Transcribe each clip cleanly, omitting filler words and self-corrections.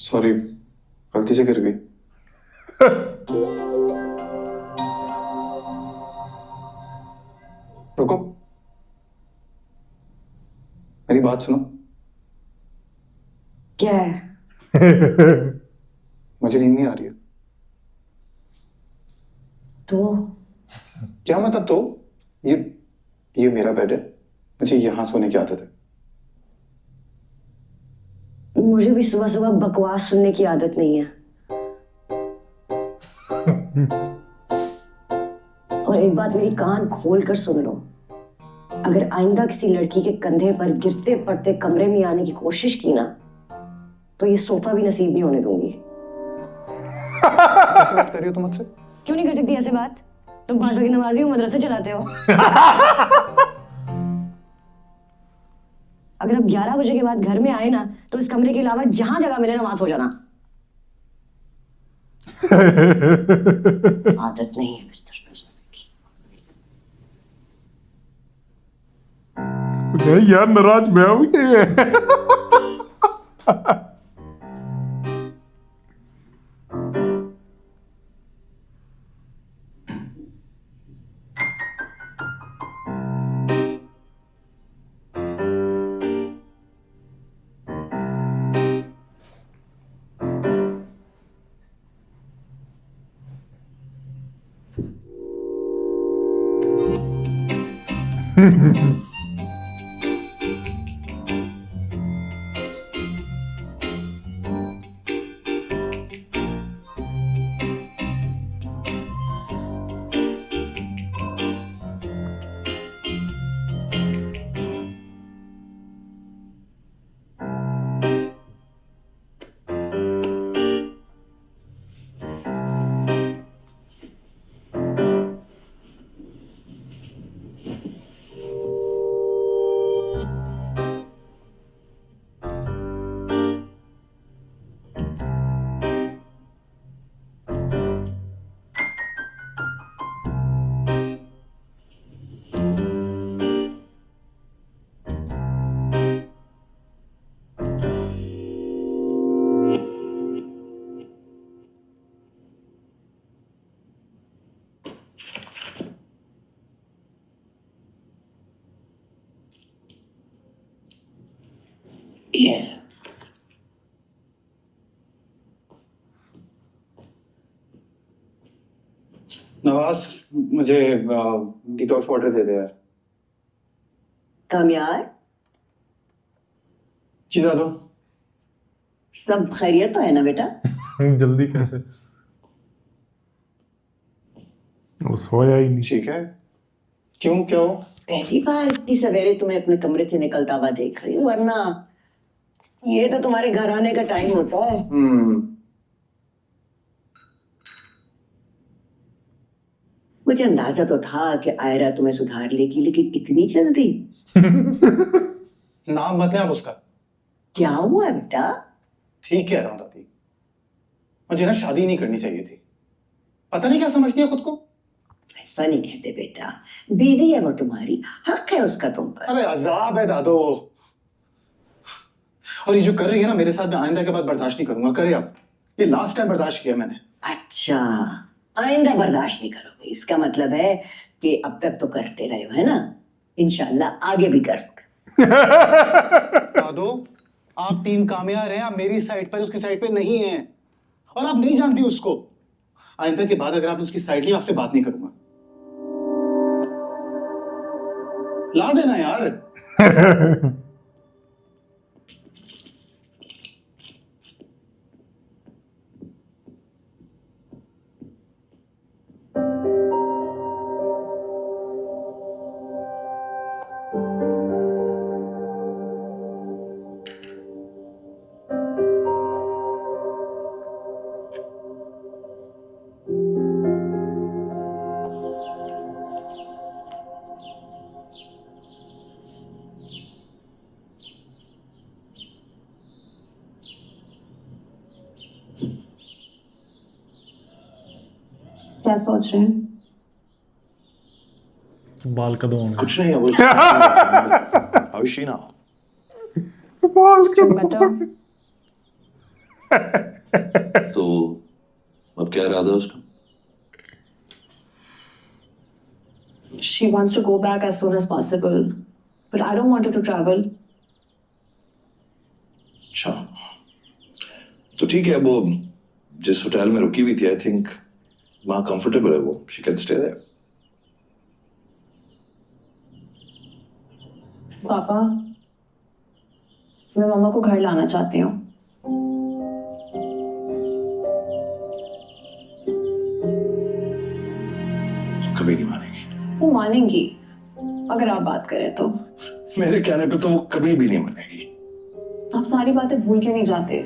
Sorry, गलती से गिर गई। रुको, मेरी बात सुनो। क्या है? मुझे नींद नहीं आ रही है। तो क्या मतलब? तो ये मेरा बेड है, मुझे यहां सोने की आदत है। मुझे भी सुबह सुबह बकवास सुनने की आदत नहीं है। और एक बात मेरी कान खोल कर सुन लो, अगर आइंदा किसी लड़की के कंधे पर गिरते पड़ते कमरे में आने की कोशिश की ना, तो ये सोफा भी नसीब नहीं होने दूंगी। कैसे बात कर रही हो तुम मुझसे? क्यों नहीं कर सकती ऐसे बात? तुम 5 वक्त की नमाजी हो, मदरसे चलाते हो। अगर अब 11 बजे के बाद घर में आए ना, तो इस कमरे के अलावा जहां जगह मिले ना वहां सो जाना। आदत नहीं है बिस्तर पे सोने की। नहीं यार, नाराज मैं हूं ये। नवाज, मुझे डिटॉक्स वाटर दे दे यार। कामयार, जी दादू। सब खैरियत तो है ना बेटा? जल्दी कैसे? वो सोया ही नहीं। ठीक है, क्यों, क्या हो? पहली बार इतनी सवेरे तुम्हें अपने कमरे से निकलता हुआ देख रही हूँ, वरना ये तो तुम्हारे घर आने का टाइम होता है। मुझे अंदाजा तो था कि आयरा तुम्हें सुधार लेगी, लेकिन इतनी जल्दी? नाम मत लें आप उसका। क्या हुआ बेटा? ठीक कह रहा हूँ दादी, मुझे ना शादी नहीं करनी चाहिए थी। पता नहीं क्या समझती है खुद को। ऐसा नहीं कहते बेटा, बीवी है वो तुम्हारी, हक है उसका तुम पर। अरे अजाब है दादू, और ये जो कर रही है ना मेरे साथ, मैं आइंदा के बाद बर्दाश्त नहीं करूंगा। करे आप, ये लास्ट टाइम बर्दाश्त किया मैंने। अच्छा, आइंदा बर्दाश्त नहीं करोगे, इसका मतलब है कि अब तक तो करते रहे हो, है ना? इंशाल्लाह आगे भी करोगे। दादू, आप टीम कामयाब हैं, आप मेरी साइड पर, उसकी साइड पे नहीं हैं, और आप नहीं जानती उसको। आइंदा के बाद अगर आपने उसकी साइड ली, आपसे बात नहीं करूंगा। ला देना यार। क्या सोच रहे हैं? बाल कदों होंगे। कुछ नहीं, अब हाउ इज शी नाउ? बाल का बेटर। तो अब क्या इरादा है उसका? She wants to go back as soon as possible, but I don't want her to travel. अच्छा, तो ठीक है, वो जिस होटल में रुकी हुई थी, आई थिंक वहाँ कंफर्टेबल है वो, शी कैन स्टे देयर। पापा, मैं मम्मा को घर लाना चाहती हूँ। कभी नहीं मानेगी। वो मानेंगी अगर आप बात करें तो। मेरे कहने पे तो वो कभी भी नहीं मानेगी। आप सारी बातें भूल क्यों नहीं जाते?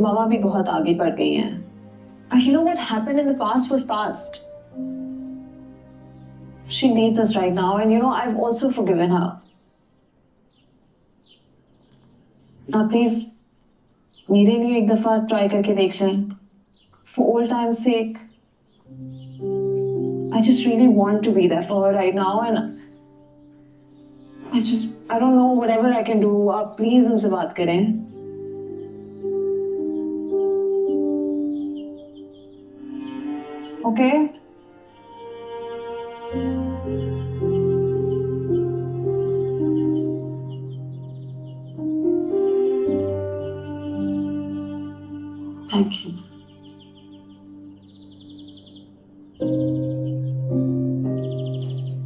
मामा भी बहुत आगे बढ़ गई हैं। And you know what happened in the past was past. She needs us right now, and you know I've also forgiven her. आप प्लीज मेरे लिए एक दफा ट्राई करके देख लें। For old time's sake. I just really want to be there for her right now, and I don't know, whatever I can do. आप please उनसे बात करें। Okay? Thank you.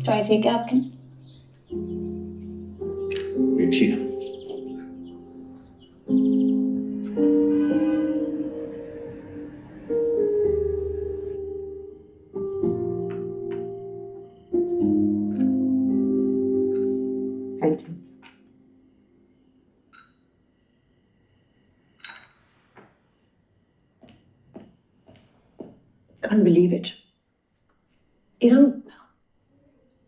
चाय ठीक है आपकी? मीठी है। Thank you. Can't believe it. Iram,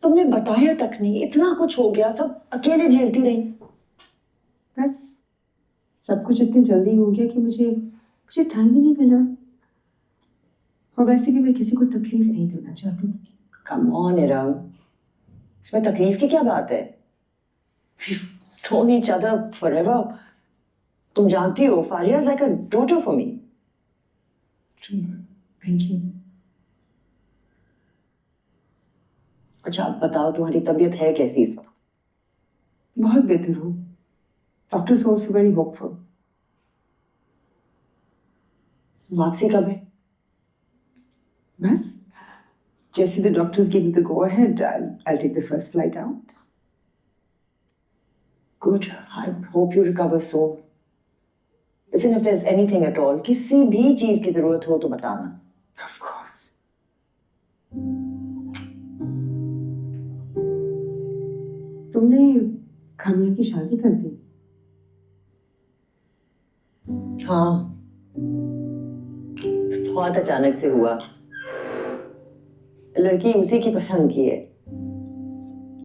तुमने बताया तक नहीं, इतना कुछ हो गया, सब अकेले झेलती रही। बस सब कुछ इतनी जल्दी हो गया कि मुझे टाइम ही नहीं मिला। और वैसे भी मैं किसी को तकलीफ नहीं देना चाहती थी। कम ऑन इरम, इसमें तकलीफ की क्या बात है? We've known each other forever. तुम जानती हो, Faria is like a daughter for me. Thank you. अच्छा, अब बताओ तुम्हारी तबीयत है कैसी इस वक्त? बहुत बेहतर हूँ। Doctors also very hopeful. वापसी कब है? बस जैसे the doctors give me the go ahead, I'll take the first flight out. Good. I hope you recover soon. Listen, if there's anything at all, किसी भी चीज की जरूरत हो तो बताना। Of course. तुमने खामिया की शादी कर दी? हाँ, बहुत अचानक से हुआ। लड़की उसी की पसंद की है।